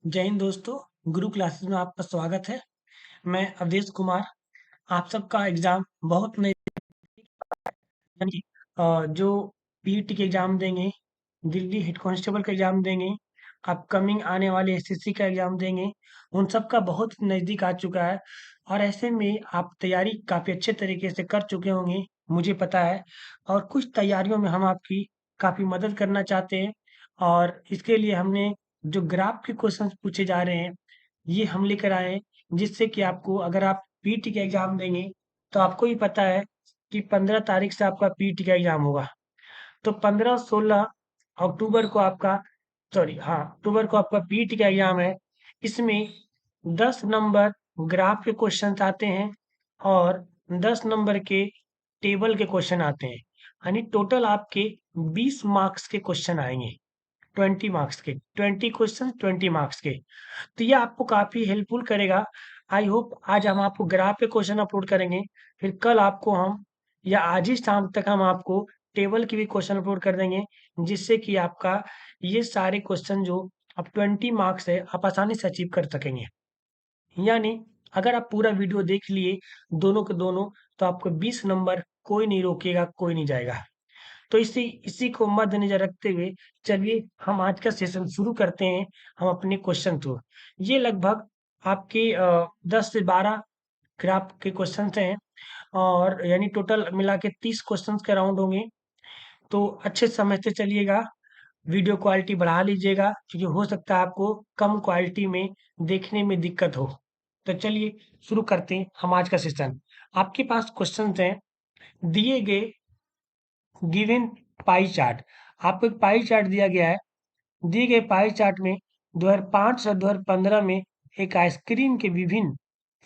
जय हिंद दोस्तों। गुरु क्लासेस में आपका स्वागत है। मैं अवधेश कुमार। आप सबका एग्जाम बहुत नजदीक यानी जो पीटी के एग्जाम देंगे, दिल्ली हेड कांस्टेबल का एग्जाम देंगे, अपकमिंग आने वाले एसएससी का एग्जाम देंगे, उन सब का बहुत नज़दीक आ चुका है। और ऐसे में आप तैयारी काफ़ी अच्छे तरीके से कर चुके होंगे, मुझे पता है। और कुछ तैयारियों में हम आपकी काफ़ी मदद करना चाहते हैं। और इसके लिए हमने जो ग्राफ के क्वेश्चंस पूछे जा रहे हैं, ये हम लेकर आए हैं, जिससे कि आपको अगर आप पीटी का एग्जाम देंगे, तो आपको भी पता है कि 15 तारीख से आपका पीटी का एग्जाम होगा। तो 15-16 अक्टूबर को आपका अक्टूबर को आपका पीटी का एग्जाम है। इसमें 10 नंबर ग्राफ के क्वेश्चन आते हैं और 10 नंबर के टेबल के क्वेश्चन आते हैं। यानी टोटल आपके 20 मार्क्स के क्वेश्चन आएंगे। 20 मार्क्स के 20 क्वेश्चन 20 मार्क्स के। तो ये आपको काफ़ी हेल्पफुल करेगा। आई होप आज हम आपको ग्राफ पे क्वेश्चन अपलोड करेंगे, फिर कल आपको हम या आज ही शाम तक हम आपको टेबल की भी क्वेश्चन अपलोड कर देंगे, जिससे कि आपका ये सारे क्वेश्चन जो अब 20 मार्क्स है, आप आसानी से अचीव कर सकेंगे। यानी अगर आप पूरा वीडियो देख लिए दोनों के दोनों, तो आपको 20 नंबर कोई नहीं रोकेगा, कोई नहीं जाएगा। तो इसी इसी को मद्देनजर रखते हुए चलिए हम आज का सेशन शुरू करते हैं। हम अपने क्वेश्चन थ्रू ये लगभग आपके 10 से 12 ग्राफ के क्वेश्चन हैं, और यानी टोटल मिला के 30 क्वेश्चन के राउंड होंगे। तो अच्छे से समझते चलिएगा, वीडियो क्वालिटी बढ़ा लीजिएगा, क्योंकि हो सकता है आपको कम क्वालिटी में देखने में दिक्कत हो। तो चलिए शुरू करते हैं हम आज का सेशन। आपके पास क्वेश्चन हैं, दिए गए गिवन पाई चार्ट। आपको एक पाई चार्ट दिया गया है। दिए गए पाई चार्ट में 2005 और 2015 में एक आइसक्रीम के विभिन्न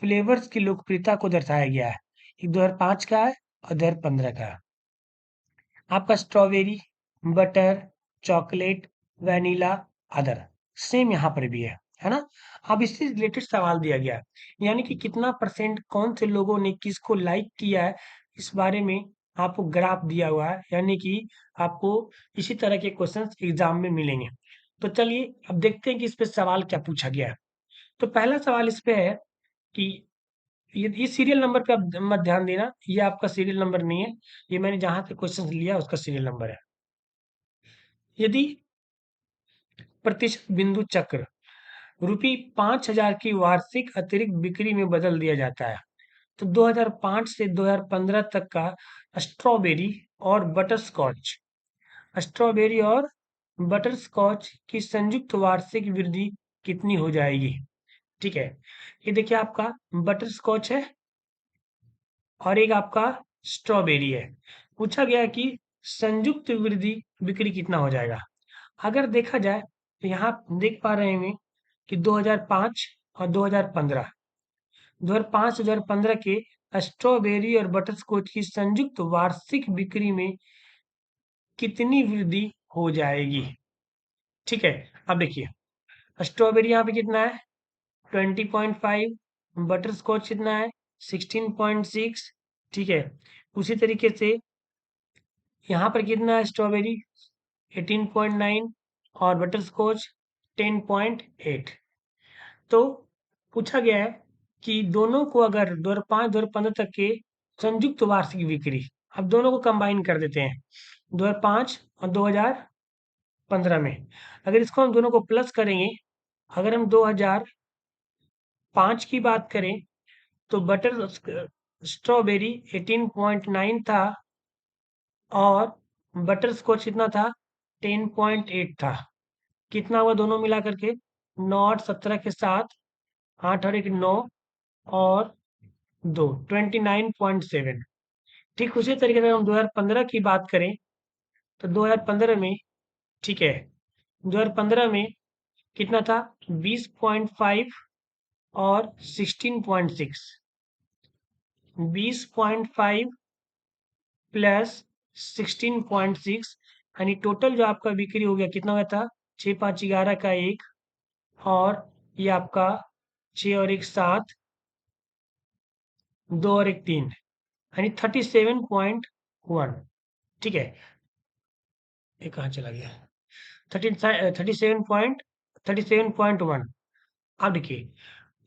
फ्लेवर्स की लोकप्रियता को दर्शाया गया है। एक 2005 का है और 2015 का है। आपका strawberry, butter, chocolate, vanilla, other same यहाँ पर भी है ना। अब इससे रिलेटेड सवाल दिया गया है, यानी कि कितना परसेंट कौन से लोगों ने किसको लाइक किया है, इस बारे में आपको ग्राफ दिया हुआ है। यानी कि आपको इसी तरह के क्वेश्चंस एग्जाम में मिलेंगे। तो चलिए अब देखते हैं कि इस पे सवाल क्या पूछा गया है। तो पहला सवाल इस पे है कि ये सीरियल नंबर पे आप मत ध्यान देना, ये आपका सीरियल नंबर नहीं है। ये मैंने जहां से क्वेश्चन लिया उसका सीरियल नंबर है। यदि प्रतिशत बिंदु चक्र रुपये 5,000 की वार्षिक अतिरिक्त बिक्री में बदल दिया जाता है, तो 2005 से 2015 तक का स्ट्रॉबेरी और बटरस्कॉच स्ट्रॉबेरी और बटरस्कॉच की संयुक्त वार्षिक वृद्धि कितनी हो जाएगी। ठीक है, ये देखिए आपका बटरस्कॉच है और एक आपका स्ट्रॉबेरी है। पूछा गया कि संयुक्त वृद्धि बिक्री कितना हो जाएगा। अगर देखा जाए तो यहाँ देख पा रहे हैं कि 2005 और 2015, 2005 2015 के स्ट्रॉबेरी और बटरस्कॉच की संयुक्त वार्षिक बिक्री में कितनी वृद्धि हो जाएगी। ठीक है, अब देखिए स्ट्रॉबेरी यहाँ पे कितना है 20.5, बटरस्कॉच कितना है 16.6। ठीक है, उसी तरीके से यहाँ पर कितना है स्ट्रॉबेरी 18.9 और बटरस्कॉच 10.8। तो पूछा गया है कि दोनों को अगर 2005 2015 तक के संयुक्त वार्षिक बिक्री, अब दोनों को कंबाइन कर देते हैं 2005 और 2015 में। अगर इसको हम दोनों को प्लस करेंगे, अगर हम 2005 की बात करें तो बटर स्ट्रॉबेरी 18.9 था और बटरस्कॉच कितना था 10.8 था। कितना हुआ दोनों मिला करके 9 8 17 के साथ 8 और 1 9 और 2 29.7। ठीक उसी तरीके से हम 2015 की बात करें तो 2015 में, ठीक है, 2015 में कितना था 20.5 और 16.6। 20.5 प्लस 16.6 यानी टोटल जो आपका बिक्री हो गया कितना हुआ था 6 5 11 का एक, और ये आपका 6 और एक 7, 2 और एक 3, यानी 37.1। ठीक है, ये कहाँ चला गया 37.1। अब देखिए,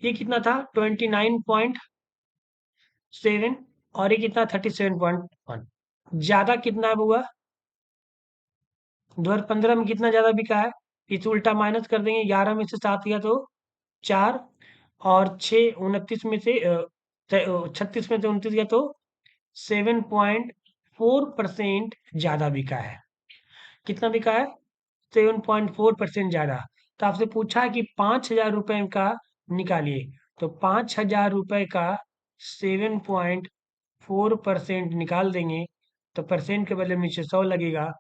ये कितना था 29.7 और ये कितना 37.1। ज्यादा कितना हुआ 2015 में, कितना ज्यादा बिका है? इसे उल्टा माइनस कर देंगे, 11 में से 7 गया तो 4, और 6 29 में से 36 में से 29 गया तो 7.4% ज्यादा बिका है। कितना बिका है? 7.4% ज्यादा। तो आपसे पूछा है कि 5,000 रुपए का निकालिए, तो 5,000 रुपए का 7.4% निकाल देंगे, तो परसेंट के बदले में नीचे 100 लगेगा,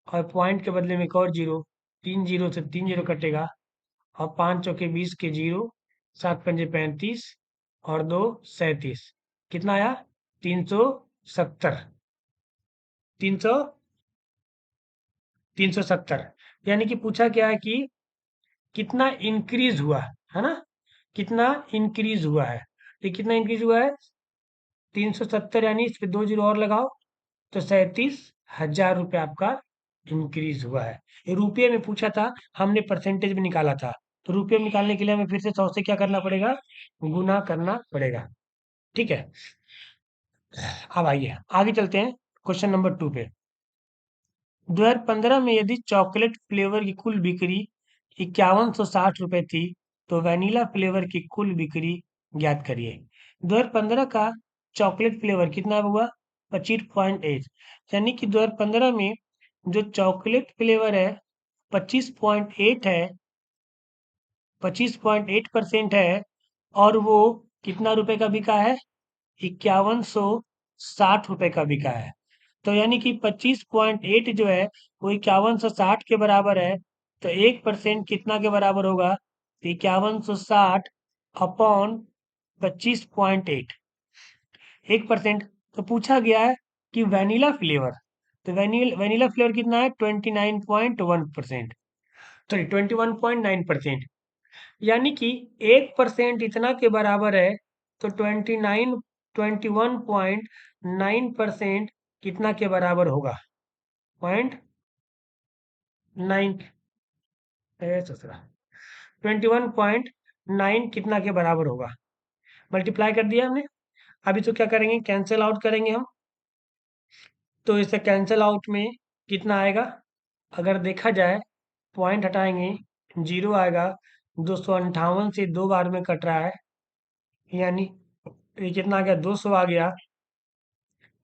और पॉइंट के बदले में एक और जीरो, 3 जीरो से 3 जीरो कटेगा, और 5 चौके 20 के जीरो, 7 पंजे 35, और 2 37। कितना आया? 370। 300, 370। यानी कि पूछा क्या है कि कितना इंक्रीज हुआ है ना, कितना इंक्रीज हुआ है। ये कितना इंक्रीज हुआ है? 370, यानी इस पे 2 जीरो और लगाओ, तो 37,000 रुपये आपका इंक्रीज हुआ है। ये रुपये में पूछा था, हमने परसेंटेज में निकाला था। तो रुपये में निकालने के लिए हमें फिर से 100 से क्या करना पड़ेगा? गुना करना पड़ेगा। ठीक है, अब आइए आगे चलते हैं क्वेश्चन नंबर 2 पे। 2015 में यदि चॉकलेट फ्लेवर की कुल बिक्री 5160 रुपये थी, तो वैनिला फ्लेवर की कुल बिक्री ज्ञात करिए। 2015 का चॉकलेट फ्लेवर कितना हुआ? 25.8। यानी कि 2015 में जो चॉकलेट फ्लेवर है 25.8 है, 25.8% है, और वो कितना रुपए का बिका है? 5160 रुपए का बिका है। तो यानी कि 25.8 जो है वो 5160 के बराबर है। तो 1% कितना के बराबर होगा? 5160 अपॉन 25.8, 1%। तो पूछा गया है कि वैनिला फ्लेवर, तो वैनिला फ्लेवर कितना है? 29.1%, सॉरी 21.9%। यानी कि 1% इतना के बराबर है, तो 21.9% कितना के बराबर होगा? 0.9, 21.9 कितना के बराबर होगा? मल्टीप्लाई कर दिया हमने। अभी तो क्या करेंगे? कैंसिल आउट करेंगे हम। तो इसे कैंसिल आउट में कितना आएगा? अगर देखा जाए, पॉइंट हटाएंगे, जीरो आएगा। 258 से 2 बार में कट रहा है, यानी ये कितना आ गया? 200 आ गया।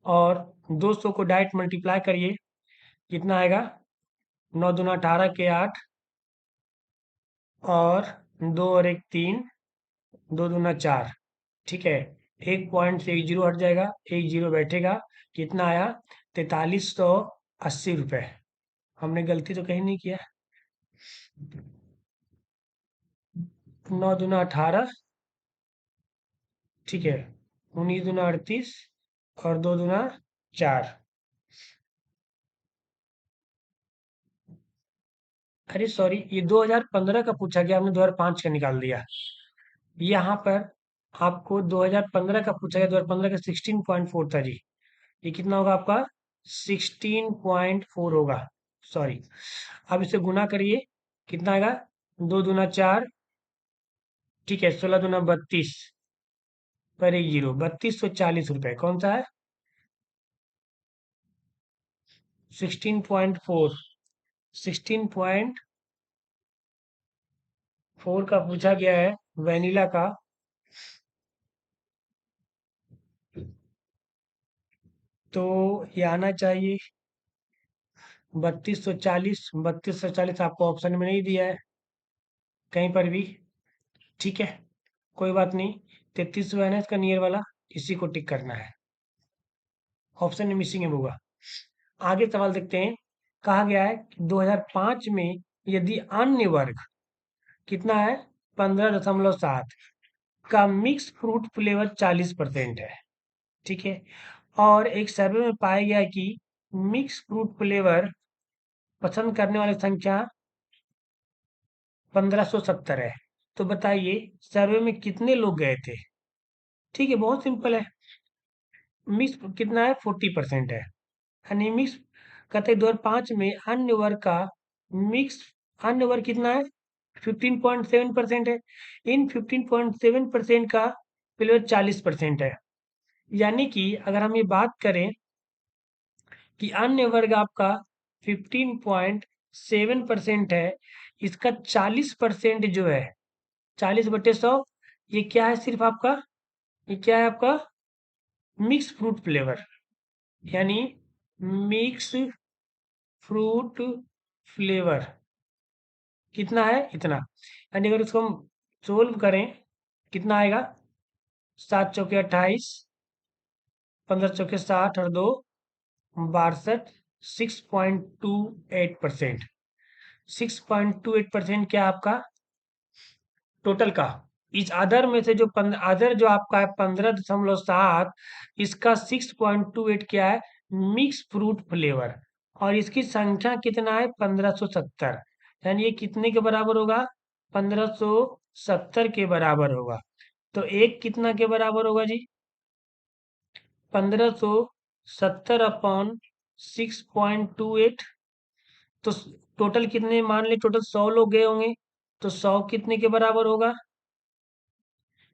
और 200 को डायरेक्ट मल्टीप्लाई करिए, कितना आएगा? 9 दूना 18 के 8, और 2 और 1 3, 2 दूना 4। ठीक है, एक पॉइंट से एक जीरो हट जाएगा, एक जीरो बैठेगा। कितना आया? 4380 रुपये। हमने गलती तो कहीं नहीं किया। 9 दूना 18, ठीक है, 19 दूना 38, और 2 दूना 4। अरे सॉरी, ये 2015 का पूछा गया, हमने 2005 का निकाल दिया। यहाँ पर आपको 2015 का पूछा गया, 2015 का 16.4 था जी। ये कितना होगा आपका? 16.4 होगा, सॉरी। अब इसे गुना करिए, कितना आएगा? 2 दूना 4, ठीक है, 16 दूना 32, पर एक जीरो, 3240 रुपये। कौन सा है? 16.4, 16.4 का पूछा गया है, वेनिला का। तो ये आना चाहिए 3240। 3240 आपको ऑप्शन में नहीं दिया है कहीं पर भी। ठीक है, कोई बात नहीं। 33 जो है ना इसका नियर वाला, इसी को टिक करना है, ऑप्शन में मिसिंग है होगा। आगे सवाल देखते हैं। कहा गया है कि 2005 में यदि अन्य वर्ग कितना है? 15.7 का मिक्स फ्रूट फ्लेवर 40% है। ठीक है, और एक सर्वे में पाया गया है कि मिक्स फ्रूट फ्लेवर पसंद करने वाली संख्या 1570 है। तो बताइए सर्वे में कितने लोग गए थे? ठीक है, बहुत सिंपल है। मिक्स कितना है? 40% है। यानी मिक्स, कहते 2005 में अन्य वर्ग का मिक्स, अन्य वर्ग कितना है? 15.7% है। इन 15.7% का फ्लेवर 40% है। यानी कि अगर हम ये बात करें कि अन्य वर्ग आपका 15.7% है, इसका 40% जो है 40/100, ये क्या है? सिर्फ आपका, ये क्या है आपका? मिक्स फ्रूट फ्लेवर, यानी मिक्स फ्रूट फ्लेवर कितना है? इतना। यानी अगर उसको हम सोल्व करें, कितना आएगा? 7 चौके 28, 15 चौके 60 और 2 62, 6.28%। 6.28% क्या आपका टोटल का? इस अदर में से जो अदर जो आपका है 15.7, इसका 6.28 क्या है? Mix fruit flavour. और इसकी संख्या कितना है? 1570। यानी ये कितने के बराबर होगा? 1570 के बराबर होगा। तो एक कितना के बराबर होगा जी? 1570 / 6.28। तो टोटल कितने मान ले? टोटल 100 लोग गए होंगे, तो 100 कितने के बराबर होगा?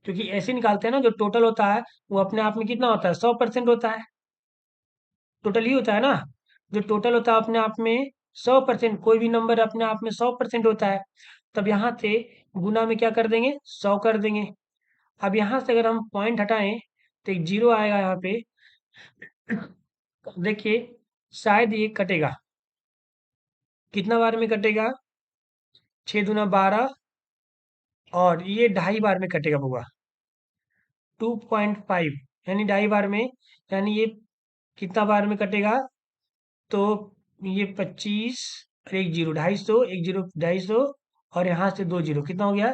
क्योंकि ऐसे निकालते हैं ना, जो टोटल होता है वो अपने आप में कितना होता है? 100% होता है। टोटल ही होता है ना, जो टोटल होता है अपने आप में 100%। कोई भी नंबर अपने आप में 100% होता है। तब यहाँ से गुना में क्या कर देंगे? 100 कर देंगे। अब यहाँ से अगर हम पॉइंट हटाएं तो एक जीरो आएगा यहाँ पे। देखिए, शायद ये कटेगा। कितना बार में कटेगा? 6 दूना 12, और ये 2.5 बार में कटेगा बुआ। 2.5 यानी 2.5 बार में। यानी ये कितना बार में कटेगा? तो ये 25 और एक जीरो, 250, एक जीरो 250, और यहाँ से 2 जीरो, कितना हो गया?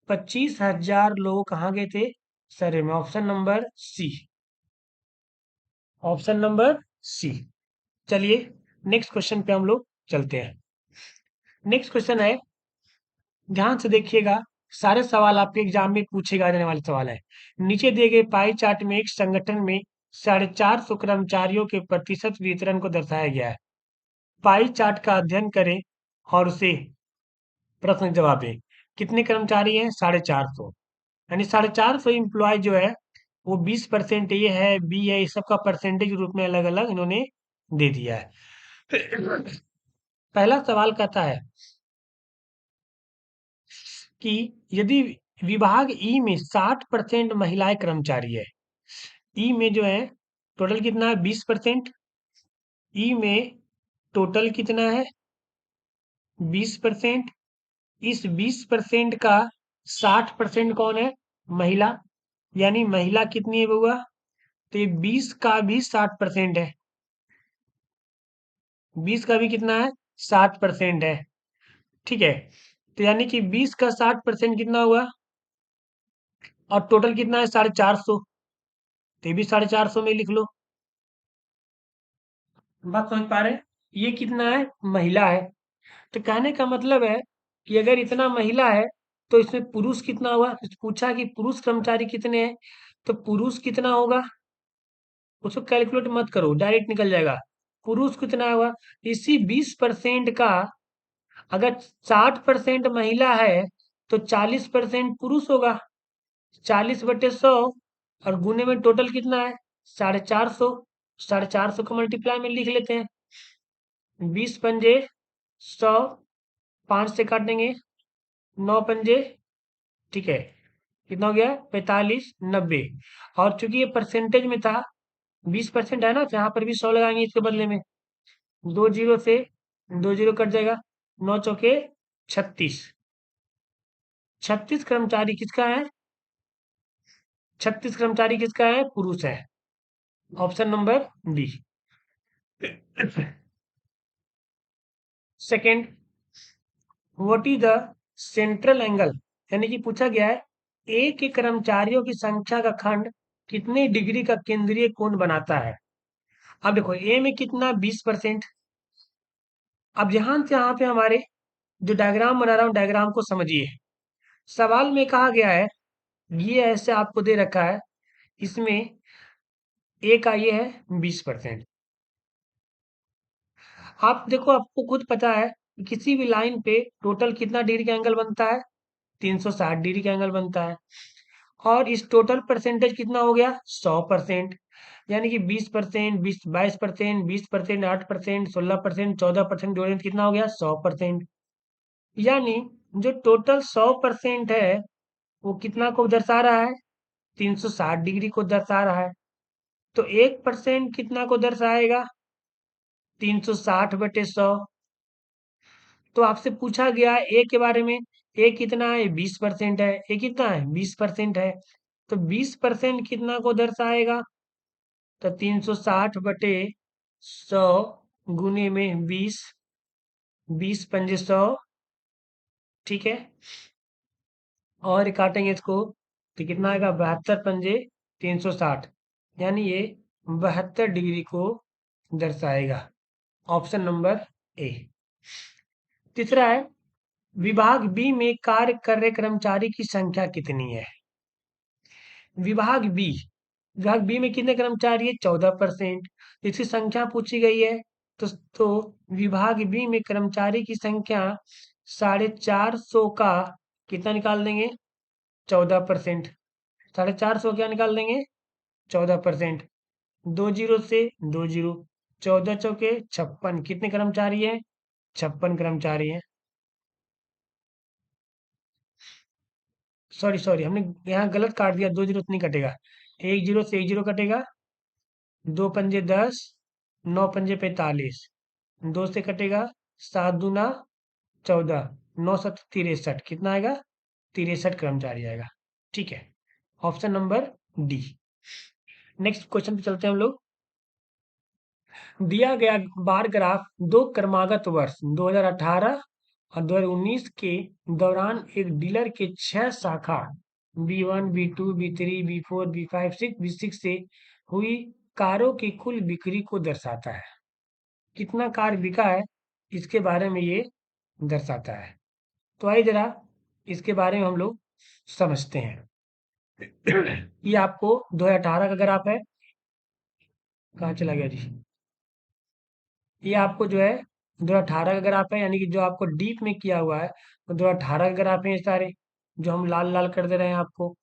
25,000 लोग कहाँ गए थे सर्वे में? Option number C. Option number C. चलिए नेक्स्ट क्वेश्चन पे हम लोग चलते हैं। नेक्स्ट क्वेश्चन है, ध्यान से देखिएगा, सारे सवाल आपके एग्जाम में पूछे जाने वाले सवाल है। नीचे दिए गए पाई चार्ट में एक संगठन में 450 कर्मचारियों के प्रतिशत वितरण को दर्शाया गया है। पाई चार्ट का अध्ययन करें और उसे प्रश्न के जवाब दें। कितने कर्मचारी हैं? 450। यानी 450 एम्प्लॉय जो है वो 20% ये है, बी है, इस सब का परसेंटेज रूप में अलग अलग इन्होंने दे दिया है। पहला सवाल कहता है कि यदि विभाग ई में 60% महिलाएं कर्मचारी है, ई में जो है टोटल कितना है? 20%। ई में टोटल कितना है? 20%। इस 20% का 60% कौन है? महिला। यानी महिला कितनी है बउआ? तो ये 20 का भी 60% है। 20 का भी कितना है? 60% है। ठीक है, तो यानी कि 20 का 60% कितना हुआ? और टोटल कितना है? 450। तो ये भी 450 में लिख लो। बात समझ पा रहे हैं? ये कितना है? महिला है। तो कहने का मतलब है कि अगर इतना महिला है तो इसमें पुरुष कितना हुआ? पूछा कि पुरुष कर्मचारी कितने हैं, तो पुरुष कितना होगा? उसको कैलकुलेट मत करो, डायरेक्ट निकल जाएगा। पुरुष कितना हुआ? इसी 20% का अगर 60% महिला है तो 40% पुरुष होगा। 40/100, और गुने में टोटल कितना है? 450। 450 को मल्टीप्लाई में लिख लेते हैं। 20 पंजे 100, 5 से काटेंगे, 9 पंजे, ठीक है, कितना हो गया? 45, 90। और चूंकि ये परसेंटेज में था, 20% है ना, तो यहाँ पर भी 100 लगाएंगे इसके बदले में। 2 जीरो से 2 जीरो कट जाएगा, 9 चौके 36। 36 कर्मचारी किसका है? 36 कर्मचारी किसका है? पुरुष है। Option number D. Second, what is the central angle? यानी कि पूछा गया है ए के कर्मचारियों की संख्या का खंड कितने डिग्री का केंद्रीय कोण बनाता है? अब देखो, ए में कितना? 20%। अब ध्यान से यहाँ पे हमारे जो डायग्राम बना रहा हूँ, डायग्राम को समझिए। सवाल में कहा गया है, ये ऐसे आपको दे रखा है, इसमें ए का ये है 20%। आप देखो, आपको खुद पता है किसी भी लाइन पे टोटल कितना डिग्री का एंगल बनता है? 360 डिग्री का एंगल बनता है। और इस टोटल परसेंटेज कितना हो गया? 100%। यानी कि 20%, 22%, 20%, 8%, 16%, 14% जोड़ें तो कितना हो गया? 100%। यानी जो टोटल 100% है वो कितना को दर्शा रहा है? 360 डिग्री को दर्शा रहा है। तो 1% कितना को दर्शाएगा? 360/100। तो आपसे पूछा गया है ए के बारे में। ए कितना है? 20% है। ए कितना है? 20% है। तो 20% कितना को दर्शाएगा? तो 360/100 गुने में 20, 20×100, ठीक है। और काटेंगे इसको तो कितना आएगा? 72×360, यानी ये 72 डिग्री को दर्शाएगा। Option number A. तीसरा है, विभाग बी में कार्य कर रहे कर्मचारी की संख्या कितनी है? विभाग बी, विभाग बी में कितने कर्मचारी है? 14%। इसकी संख्या पूछी गई है। तो विभाग बी में कर्मचारी की संख्या 450 का कितना निकाल देंगे? 14%। 450 क्या निकाल देंगे? 14%। 2 जीरो से 2 जीरो, 14 चौके 56। कितने कर्मचारी है? 56 कर्मचारी है। सॉरी सॉरी, हमने यहाँ गलत काट दिया। 2 जीरो तो नहीं कटेगा। 1 जीरो से 1 जीरो कटेगा। 2×5 10, 9×5 45, 2 से कटेगा। 7×2 14, 9×7 63। कितना आएगा? 63 कर्मचारी आएगा। ठीक है, option number D. Next question पे चलते हैं हम लोग। दिया गया बार ग्राफ दो क्रमागत वर्ष 2018 और 2019 के दौरान एक डीलर के 6 शाखा B1, B2, B3, B4, B5, 6, B6 से हुई कारों की कुल बिक्री को दर्शाता है। कितना कार बिका है इसके बारे में ये दर्शाता है। तो आइए जरा इसके बारे में हम लोग समझते हैं। ये आपको 2018 का ग्राफ है। कहाँ चला गया जी? ये आपको जो है 2018 का ग्राफ है, यानी कि जो आपको डीप में किया हुआ है वो 2018 का ग्राफ है। ये सारे जो हम लाल लाल कर दे रहे हैं आपको,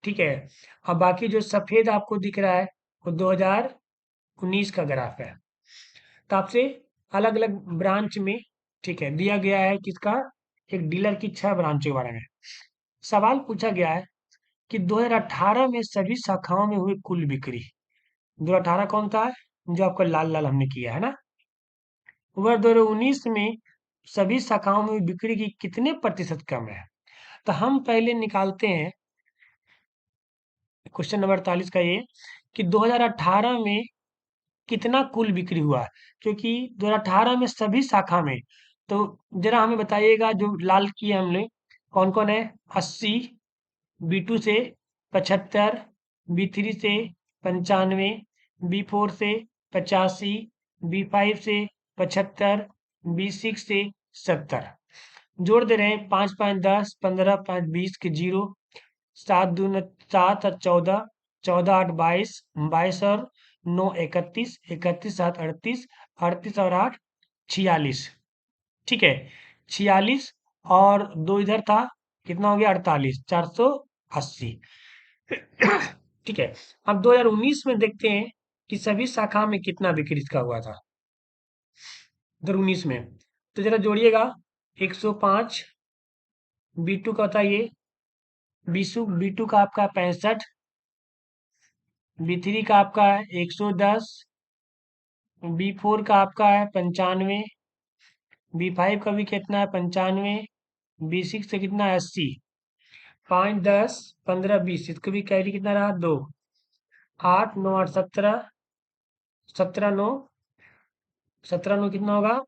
ठीक है। और बाकी जो सफेद आपको दिख रहा है वो 2019 का ग्राफ है। तो आपसे अलग अलग ब्रांच में, ठीक है, दिया गया है किसका? एक डीलर की 6 ब्रांचों के बारे में सवाल पूछा गया है कि 2018 में सभी शाखाओं में हुई कुल बिक्री। 2018 कौन सा है? जो आपका लाल लाल हमने किया है ना। वह 2019 में सभी शाखाओं में बिक्री की कितने प्रतिशत कम है? तो हम पहले निकालते हैं क्वेश्चन नंबर 48 का ये कि 2018 में कितना कुल बिक्री हुआ है, क्योंकि 2018 में सभी शाखा में। तो जरा हमें बताइएगा जो लाल किए हमने कौन कौन है? 80, B2 से 75, B3 से 95, B4 से 85, B5 से 75, B6 से 70। जोड़ दे रहे हैं 5 5 10, 15 5 20 के जीरो, 7 दूनी 7 और 14, 14 8 22, 22 और 9 31, 31 7 38, 38 और 8 46। ठीक है, 46 और 2 इधर था, कितना हो गया? 48, 480। ठीक है। अब 2019 में देखते हैं कि सभी शाखा में कितना बिक्री इसका हुआ था 2019 में। तो जरा जोड़िएगा, 105 B2 का होता है ये, B2 का आपका 65, B3 का आपका है 110, B4 का आपका है 95, B5 का भी कितना है? 95, B6 से कितना है? 80। 5 10 15 20, इसको भी कैरी कितना रहा? 2, 8 9 8 17, 17 9, 17 9 कितना होगा?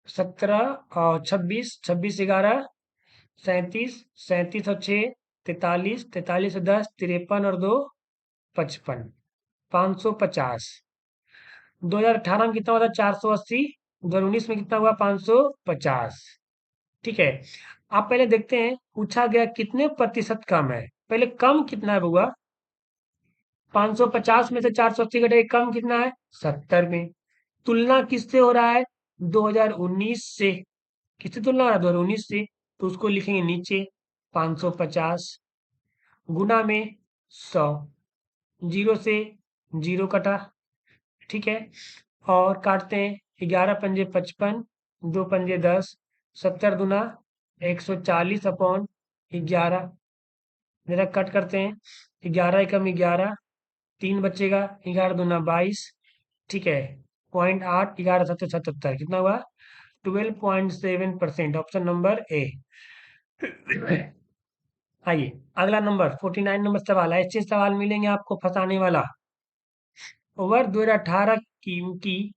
17 और 26, 26 11, 37, 37 और 6 43, 43 और 10 53 और 2 55, 550। 2018 में कितना हुआ था? 480। 2019 में कितना हुआ? 550। ठीक है। आप पहले देखते हैं पूछा गया कितने प्रतिशत कम है। पहले कम कितना है बुआ? 550 में से 480 घटे कम कितना है? 70 में। तुलना किससे हो रहा है? 2019 से किससे तुलना हो रहा है? 2019 से, तो उसको लिखेंगे नीचे 550 गुना में 100, जीरो से जीरो कटा, ठीक है। और काटते हैं, 11 पंजे 55, 2 पंजे 10, 70 दूना 140 अपॉन 11। जरा कट करते हैं, 11 एकम 11, 3 बचेगा, 11 दूना 22, ठीक है। 0.8, 11 7 77, कितना हुआ? 12.7%, ऑप्शन नंबर ए। आइए अगला नंबर 49 नंबर सवाल है। ऐसे सवाल मिलेंगे आपको फंसाने वाला। वर्ष 2018 की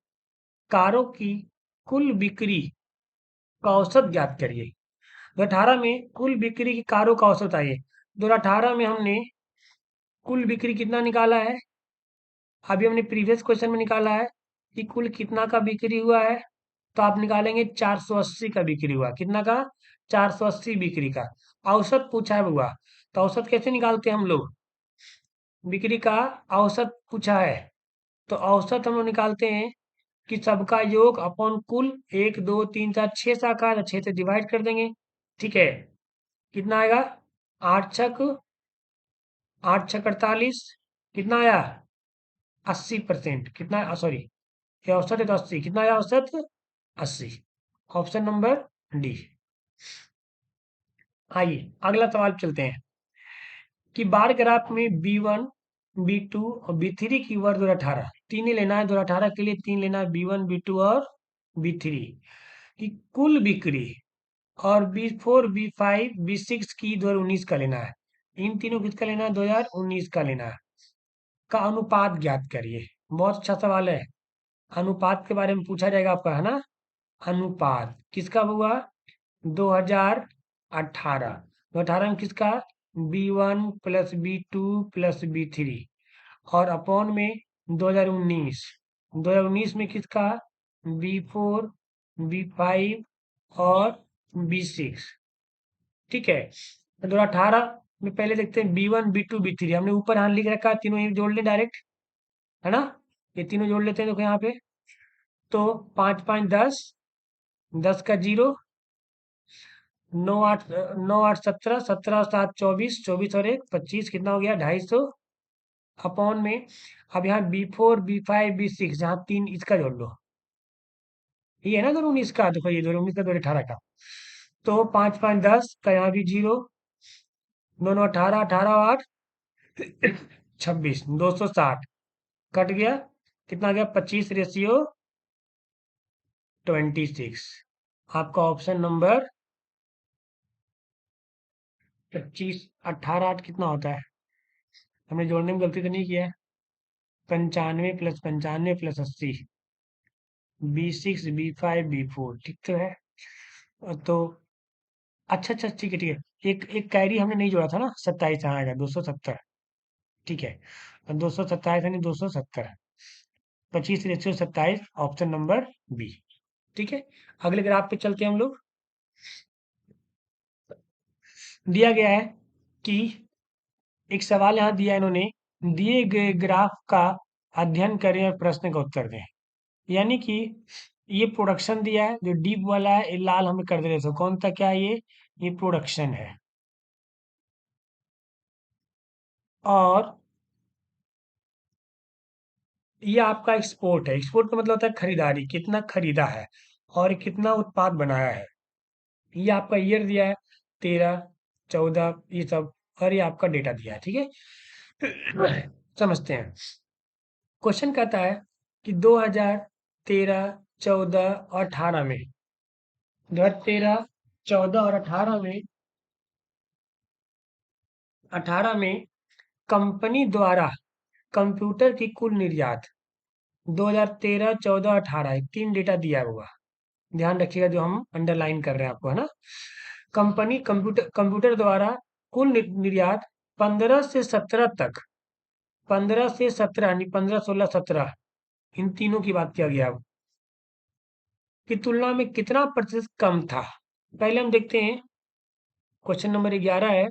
कारों की कुल बिक्री का औसत ज्ञात करिए। 2018 में कुल बिक्री की कारों का औसत आइए। 2018 में हमने कुल बिक्री कितना निकाला है? अभी हमने प्रीवियस क्वेश्चन में निकाला है कि कुल कितना का बिक्री हुआ है, तो आप निकालेंगे 480 का बिक्री हुआ। कितना का? 480 बिक्री का। औसत पूछा है हुआ, तो औसत कैसे निकालते हैं हम लोग? बिक्री का औसत पूछा है, तो औसत हम लोग निकालते हैं कि सबका योग अपॉन कुल। 1 2 3 4 6 शाखा है, तो 6 से डिवाइड कर देंगे, ठीक है। कितना आएगा? 8 छक 48, कितना आया? 80%। कितना? सॉरी, ये औसत है तो 80, कितना आया औसत? 80, ऑप्शन नंबर डी। आइए अगला सवाल चलते हैं कि बार ग्राफ में B1, B2 और B3 की वर्ष 2018, तीन ही लेना है 2018 के लिए, तीन लेना है, B1, B2 और B3 की कुल बिक्री, और B4, B5, B6 की 2019 का लेना है। इन तीनों किसका लेना है? 2019 का लेना है। का अनुपात ज्ञात करिए। बहुत अच्छा सवाल है। अनुपात के बारे में पूछा जाएगा आपका, है ना। अनुपात किसका हुआ? 2018। 2018 में किसका? B1 plus B2 plus B3, और अपॉन में 2019। 2019 में किसका? B4, B5 और B6, ठीक है। तो 2018 में पहले देखते हैं B1, B2, B3, हमने ऊपर यहाँ लिख रखा है, तीनों ये जोड़ लें डायरेक्ट, है ना। ये तीनों जोड़ लेते हैं, देखो यहाँ पे। तो 5 5 10, 10 का 0, 9 8 17, 17 और 7 24, 24 और 1 25, कितना हो गया? 250 अपॉन में। अब यहाँ B4, B5, B6, यहाँ तीन, इसका जोड़ लो। ये है ना 2019 का, देखो ये 2019 का, 2018 का। तो 5 5 10 का यहाँ भी 0, 9 9 18, 18 और 8 26, 260 कट गया, कितना गया? 25:26। आपका ऑप्शन नंबर 25, 18 8 कितना होता है? हमने जोड़ने में गलती तो नहीं किया है? 95 + 95 + 80, B6, B5, B4, ठीक तो है। तो अच्छा अच्छा, ठीक है ठीक है, एक कैरी हमने नहीं जोड़ा था ना, 27 आएगा 270, ठीक है। 227 यानी 270, 25:27, ऑप्शन नंबर बी, ठीक है। अगले ग्राफ पे चलते हैं हम लोग। दिया गया है कि एक सवाल यहाँ दिया है इन्होंने, दिए गए ग्राफ का अध्ययन करें और प्रश्न का उत्तर दें। यानी कि ये प्रोडक्शन दिया है, जो डीप वाला है ये लाल हमें कर दे रहे थे, कौन सा क्या है ये प्रोडक्शन है। और ये आपका एक्सपोर्ट है। एक्सपोर्ट का मतलब होता है खरीदारी, कितना खरीदा है और कितना उत्पाद बनाया है। ये आपका ईयर दिया है, 13, 14, ये सब, और ये आपका डेटा दिया है, ठीक है। समझते हैं। क्वेश्चन कहता है कि 2013, 14 और 18 में, 2013, 14 और 18 में कंपनी द्वारा कंप्यूटर की कुल निर्यात, 2013, 14, 18, तीन डेटा दिया हुआ, ध्यान रखिएगा जो हम अंडरलाइन कर रहे हैं आपको, है ना। कंपनी कंप्यूटर द्वारा कुल निर्यात 15 से 17 तक, 15 से 17 यानी 15, 16, 17, इन तीनों की बात किया गया की तुलना में कितना प्रतिशत कम था। पहले हम देखते हैं, क्वेश्चन नंबर 11 है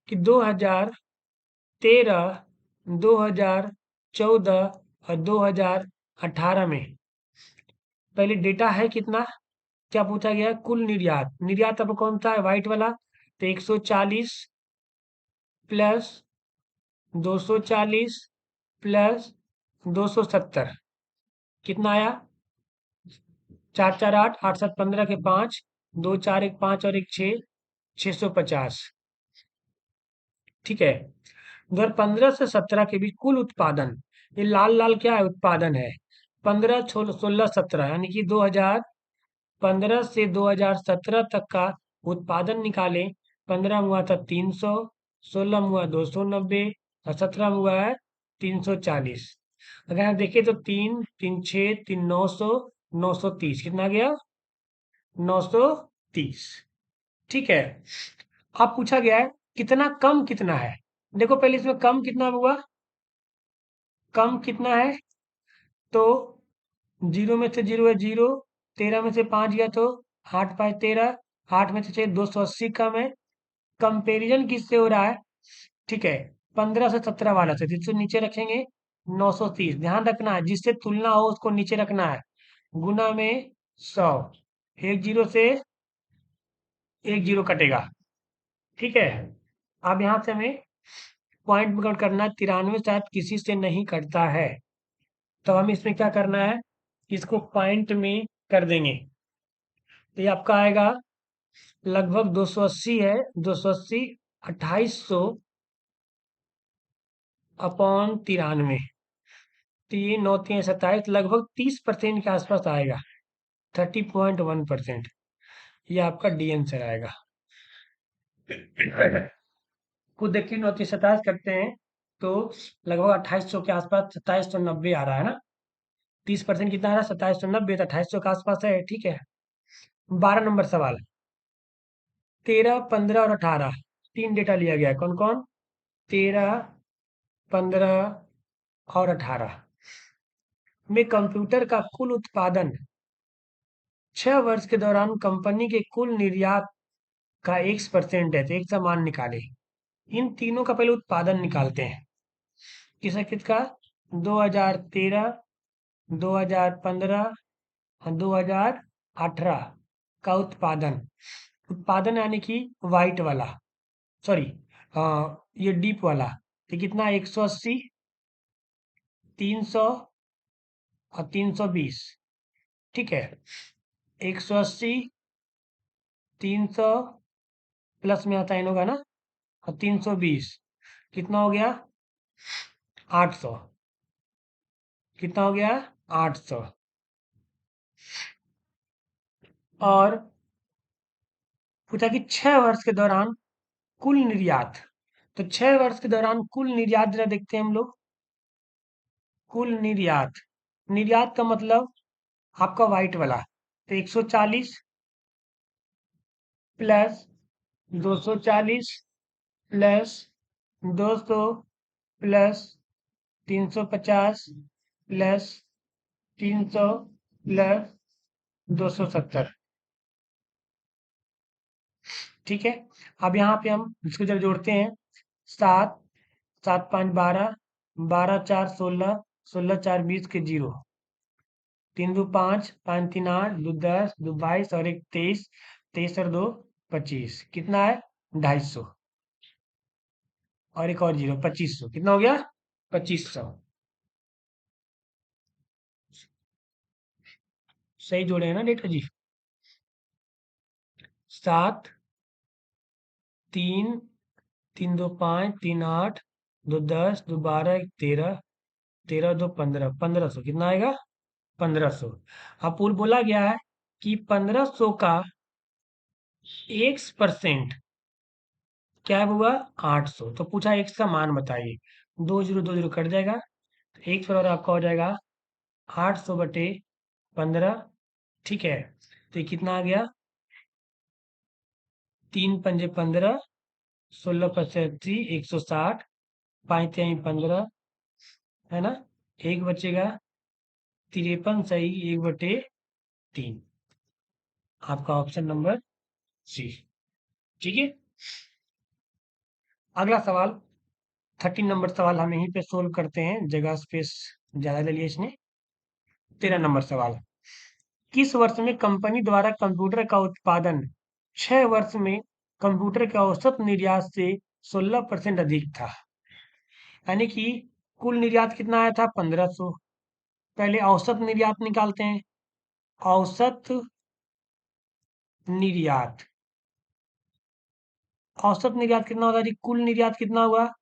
कि 2013, 2014 और 2018 में पहले डेटा है कितना, क्या पूछा गया है, कुल निर्यात। निर्यात अब कौन सा है, व्हाइट वाला, तो 140 प्लस 240 प्लस 270 कितना आया, 4 4 8 8 7 15 के 5, 2 4 1 5 और 1 6, 650। ठीक है, 2015 से 17 के बीच कुल उत्पादन, ये लाल लाल क्या है, उत्पादन है। 15 16 17 यानी कि 2015 से 2017 तक का उत्पादन निकालें। 15 में हुआ था 300, 16 में हुआ 290 और 17 में हुआ है 340। अगर आप देखें तो 3 3 6 3 900, 930 कितना गया, 930। ठीक है, अब पूछा गया है कितना कम कितना है। देखो पहले इसमें कम कितना हुआ, कम कितना है, तो 0 में से 0 है 0, 13 में से 5 गया तो 8 5 13, 8 में से 6 280 कम है। कंपेरिजन किससे हो रहा है, ठीक है, 15 से 17 वाला से, जिससे नीचे रखेंगे 930। ध्यान रखना है जिससे तुलना हो उसको नीचे रखना है, गुना में 100, एक जीरो से एक जीरो कटेगा। ठीक है, अब यहाँ से हमें पॉइंट पकड़ करना है, 93 शायद किसी से नहीं कटता है, तो हम इसमें क्या करना है, इसको पॉइंट में कर देंगे। तो ये आपका आएगा लगभग 280 है, 280 2800 अपॉन 93, तीन नौ तीन 27, लगभग 30% के आसपास आएगा, 30.1%। ये आपका डी आंसर आएगा। खुद देखिए 29 27 करते हैं तो लगभग 2800 के आसपास, 2790 आ रहा है ना। 30% कितना आ रहा है, 2790, तो 2800 के आसपास है। ठीक है, 12 नंबर सवाल, 13 15 और 18 तीन डेटा लिया गया है, कौन कौन, 13 15 और 18 में कंप्यूटर का कुल उत्पादन 6 वर्ष के दौरान कंपनी के कुल निर्यात का X% है, तो एक समान निकाले। इन तीनों का पहले उत्पादन निकालते हैं, किसका किसका, 2013, 2015 और 2018 का उत्पादन। उत्पादन यानी कि व्हाइट वाला, सॉरी, ये डीप वाला, तो कितना, 180, 300 और 320। ठीक है, 180, 300 प्लस में आता है इन होगा ना, और 320 कितना हो गया, 800। कितना हो गया, 800। और पूछा कि 6 वर्ष के दौरान कुल निर्यात, तो 6 वर्ष के दौरान कुल निर्यात जरा देखते हैं हम लोग। कुल निर्यात, निर्यात का मतलब आपका व्हाइट वाला, तो 140 plus 240 plus 200 plus 350 plus 300 plus 270। ठीक है, अब यहाँ पे हम इसको जब जोड़ते हैं, 7 7 5 12, 12 4 16, 16 4 20 के 0, 3 2 5, 5 3 8, 2 10, 2 22 और 1 23, 23 और 2 25, कितना है, 250। और एक और 0, 2500, कितना हो गया, 2500। सही जोड़े हैं ना डेटा जी। 7 3 3 2 5 3 8, 2 10, 2 12, 1 13, 13 2 15, 1500 कितना आएगा, 1500। अब पूल बोला गया है कि 1500 का X% क्या हुआ, 800। तो पूछा X का मान बताइए, 2 0 2 0 कट जाएगा, तो X बराबर आपका हो जाएगा 800/15। ठीक है, तो ये कितना आ गया, 3 पंजे 15, 16 पचे 80, 160, 5 तिहाई 15, है ना, एक बचेगा 53, सही, 1/3, आपका ऑप्शन नंबर सी। ठीक है, अगला सवाल, 13 नंबर सवाल हम यहीं पे सोल्व करते हैं, जगह स्पेस ज्यादा ले लिया इसने। 13 नंबर सवाल, किस वर्ष में कंपनी द्वारा कंप्यूटर का उत्पादन 6 वर्ष में कंप्यूटर के औसत निर्यात से 16% अधिक था? यानी कि कुल निर्यात कितना आया था? 1500। पहले औसत निर्यात निकालते हैं। औसत निर्यात, औसत निर्यात कितना होगा जी? कुल निर्यात कितना हुआ?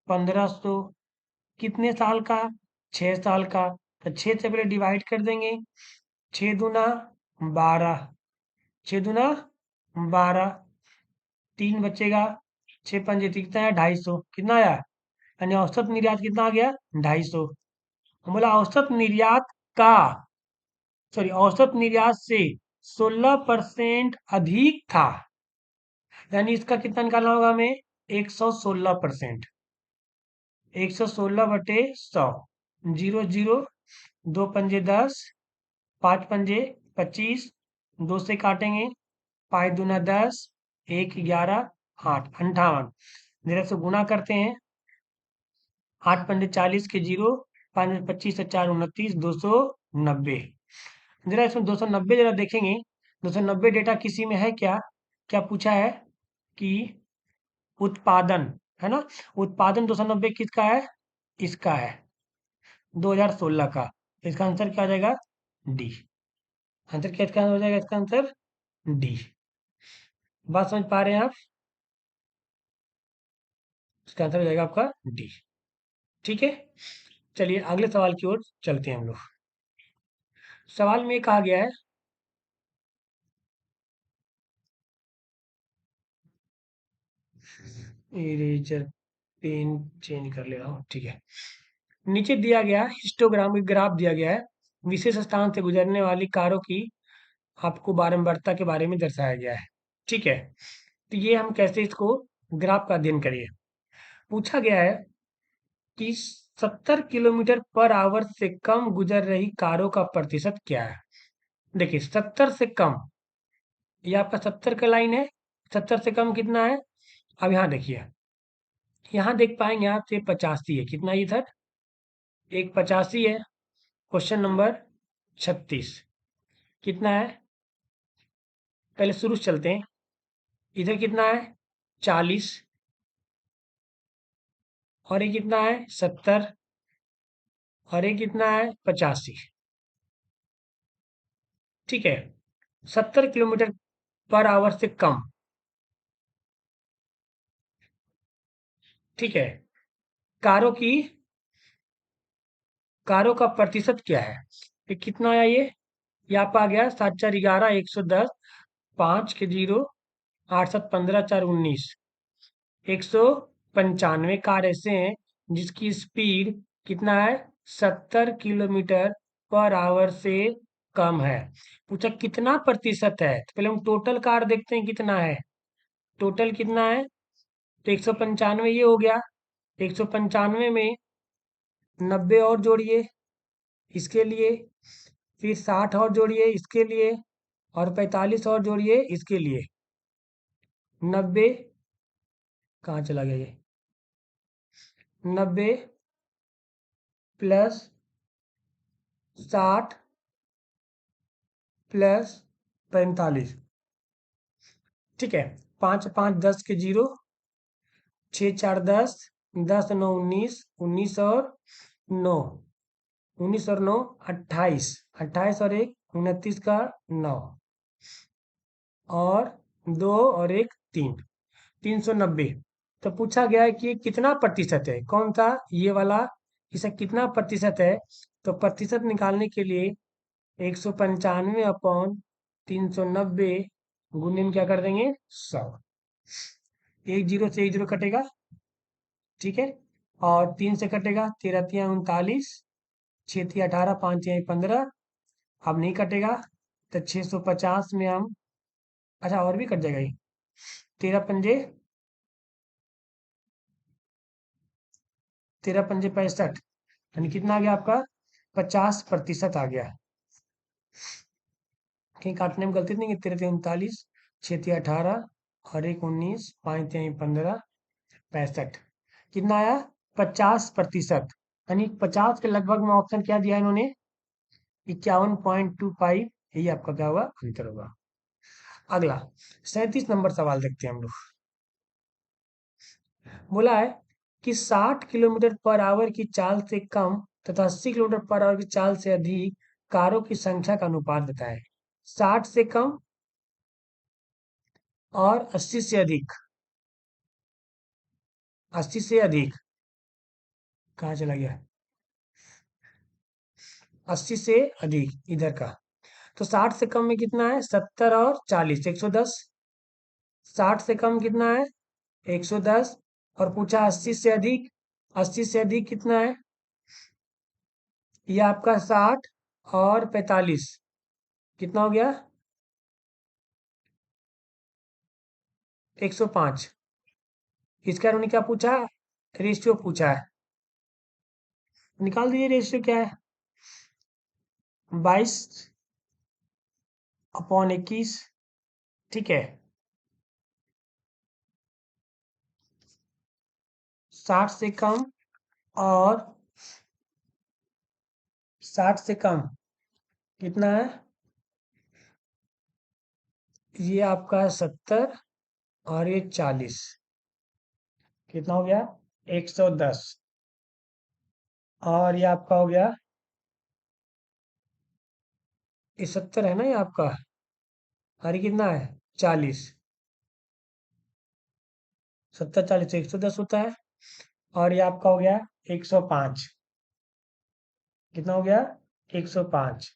1500। कितने साल का? 6 साल का। तो 6 से पहले डिवाइड कर देंगे। 6 दूना 12, 6 दूना 12, 3 बचेगा। 6 पंजे कितना है? 250। कितना आया? यानी औसत निर्यात कितना आ गया? 250। बोला औसत निर्यात का, सॉरी, औसत निर्यात से 16% अधिक था। यानी इसका कितना निकालना होगा हमें? 116%। 116/100। 0 0, 2 पंजे 10, 5 पंजे 25, 2 से काटेंगे। 5 दूना 10, 1 11 8 58। जरा से गुणा करते हैं। 8 पंजे 40 के 0, 5 25 और 4 29, 290। जरा इसमें 290 जरा देखेंगे। 290 डेटा किसी में है क्या? क्या पूछा है कि उत्पादन, है ना? उत्पादन 290 किसका है? इसका है, 2016 का। इसका आंसर क्या हो जाएगा? डी। आंसर क्या इसका हो जाएगा? इसका आंसर डी। बात समझ पा रहे हैं आप? इसका आंसर हो जाएगा आपका डी। ठीक है, चलिए अगले सवाल की ओर चलते हैं हम लोग। सवाल में कहा गया है, इरेजर पेन चेंज कर ले रहा हूँ, ठीक है। नीचे दिया गया हिस्टोग्राम, ग्राफ दिया गया है। विशेष स्थान से गुजरने वाली कारों की आपको बारंबारता के बारे में दर्शाया गया है। ठीक है, तो ये हम कैसे इसको ग्राफ का अध्ययन करिए। पूछा गया है कि 70 किलोमीटर पर आवर से कम गुजर रही कारों का प्रतिशत क्या है? देखिए 70 से कम, ये आपका 70 का लाइन है। 70 से कम कितना है? अब यहाँ देखिए, यहाँ देख पाएंगे आप, ये 85 है। कितना इधर? एक 85 है। क्वेश्चन नंबर 36 कितना है? पहले शुरू से चलते हैं। इधर कितना है? 40। और ये कितना है? 70। और ये कितना है? 85। ठीक है, 70 किलोमीटर पर आवर से कम। ठीक है, कारों की, कारों का प्रतिशत क्या है? ये कितना आया? ये आपका आ गया 7 4 11, 110, 5 के 0, 8 7 15, 4 19। 195 कार ऐसे हैं जिसकी स्पीड कितना है? 70 किलोमीटर पर आवर से कम है। पूछा कितना प्रतिशत है, तो पहले हम टोटल कार देखते हैं कितना है। टोटल कितना है? तो 195 ये हो गया। 195 में 90 और जोड़िए इसके लिए, फिर 60 और जोड़िए इसके लिए, और 45 और जोड़िए इसके लिए। 90 कहाँ चला गया ये? 90 प्लस 60 प्लस 45। ठीक है, 5 5 10 के 0, 6 4 10, 10 9 19, 19 और 9, 19 और 9 28, 28 और 1 29 का 9, और 2 और 1 3, 390। तो पूछा गया है कि ये कितना प्रतिशत है, कौन सा? ये वाला। इसका कितना प्रतिशत है? तो प्रतिशत निकालने के लिए 195/390 गुणे में क्या कर देंगे? 100। एक जीरो से एक जीरो कटेगा। ठीक है, और 3 से कटेगा। 13 3 39, 6 3 18, 5 6 15। अब नहीं कटेगा, तो 650 में हम, अच्छा और भी कट जाएगा ये। 13 पंजे 65, यानी कितना आ गया आपका? 50% आ गया। कहीं काटने में गलती नहीं है। 13 3 39, 6 3 18, और 1 19, 5 3 15, 65। कितना आया? 50%। यानी 50 के लगभग में ऑप्शन क्या दिया इन्होंने? 51.25 यही आपका क्या होगा, अंतर होगा। अगला 37 नंबर सवाल देखते हैं हम लोग। बोला है कि 60 किलोमीटर पर आवर की चाल से कम तथा 80 किलोमीटर पर आवर की चाल से अधिक कारों की संख्या का अनुपात बताएं। 60 से कम और 80 से अधिक। 80 से अधिक कहाँ चला गया? 80 से अधिक इधर का। तो 60 से कम में कितना है? 70 और 40, 110। 60 से कम कितना है? 110। और पूछा 80 से अधिक। 80 से अधिक कितना है? ये आपका 60 और 45 कितना हो गया? 105। इसका उन्होंने क्या पूछा? रेशियो पूछा है। निकाल दीजिए रेशियो क्या है। 22/21। ठीक है। 60 से कम और 60 से कम कितना है? ये आपका 70 और ये 40 कितना हो गया? 110। और ये आपका हो गया, ये 70 है ना ये आपका। और ये कितना है? 40। 70 40 110 होता है। और ये आपका हो गया 105। कितना हो गया? 105।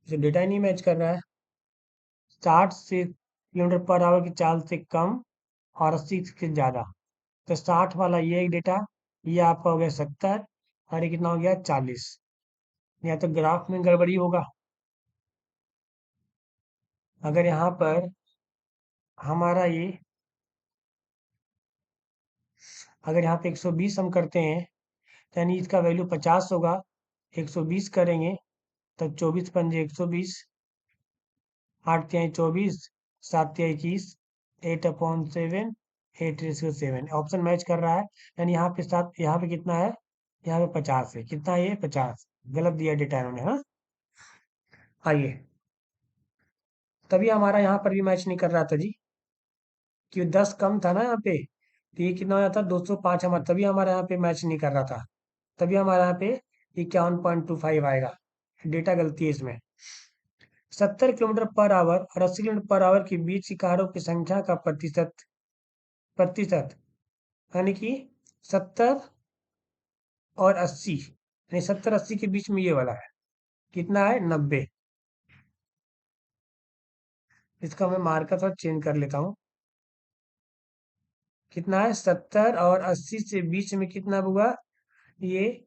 इसे डेटा ही नहीं मैच कर रहा है। 60 से किलोमीटर पर आवर की चाल से कम और 80 से ज्यादा। तो 60 वाला ये एक डेटा, ये आपका हो गया 70 और ये कितना हो गया? 40। या तो ग्राफ में गड़बड़ी होगा। अगर यहाँ पर हमारा ये, अगर यहाँ पे 120 हम करते हैं तो यानी इसका वैल्यू 50 होगा। 120 करेंगे तब 24 पंजे 120, 8 तिहाई 24, 7 तिहाई 21, 8/7, 8:7। ऑप्शन मैच कर रहा है। यानी यहाँ पे 7, यहाँ पे कितना है? यहाँ पे 50 है। कितना है ये? 50। गलत दिया डेटा इन्होंने, हाँ। आइए, तभी हमारा यहाँ पर भी मैच नहीं कर रहा था जी, कि 10 कम था ना यहाँ पे। तो ये कितना हो जाता? 205 हमारा, तभी हमारा यहाँ पे मैच नहीं कर रहा था। तभी हमारा यहाँ पे 51.25 आएगा। डेटा गलती है इसमें। 70 किलोमीटर पर आवर और 80 किलोमीटर पर आवर के बीच की कारों की संख्या का प्रतिशत, प्रतिशत यानी कि 70 और 80, यानी 70 80 के बीच में ये वाला है। कितना है? 90। इसका मैं मार्कर थोड़ा चेंज कर लेता हूँ। कितना है? 70 और 80 से बीच में कितना हुआ? ये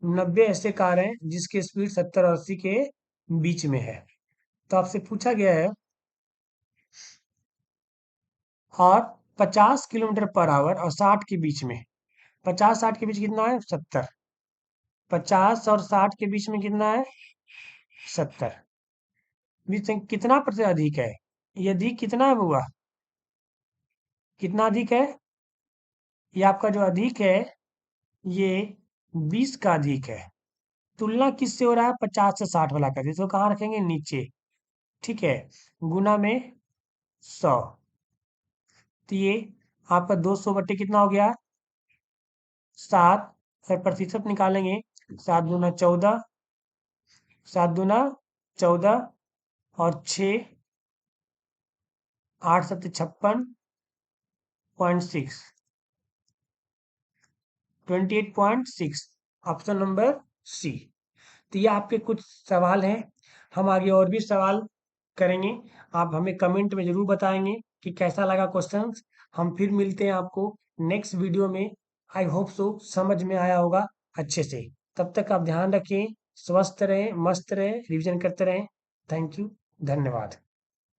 90 ऐसे कार हैं जिसकी स्पीड 70 और 80 के बीच में है। तो आपसे पूछा गया है, और 50 किलोमीटर पर आवर और 60 के बीच में, 50 60 के बीच कितना है? 70। 50 और 60 के बीच में कितना है? 70। बीच में कितना प्रतिशत अधिक है? ये अधिक कितना हुआ? कितना अधिक है? ये आपका जो अधिक है, ये 20 का अधिक है। तुलना किससे हो रहा है? 50 से 60 वाला का। इसको कहाँ रखेंगे? नीचे। ठीक है। गुना में 100। तो ये आपका 200 बट्टे कितना हो गया? 7। अगर प्रतिशत निकालेंगे, 7 दूना 14, 7 दूना 14 और 6, 8 7 56.6, 28.6। Option number C. तो ये आपके कुछ सवाल हैं। हम आगे और भी सवाल करेंगे। आप हमें कमेंट में जरूर बताएंगे कि कैसा लगा क्वेश्चंस। हम फिर मिलते हैं आपको नेक्स्ट वीडियो में। आई होप सो समझ में आया होगा अच्छे से। तब तक आप ध्यान रखें, स्वस्थ रहें, मस्त रहें, रिवीजन करते रहें। थैंक यू, धन्यवाद।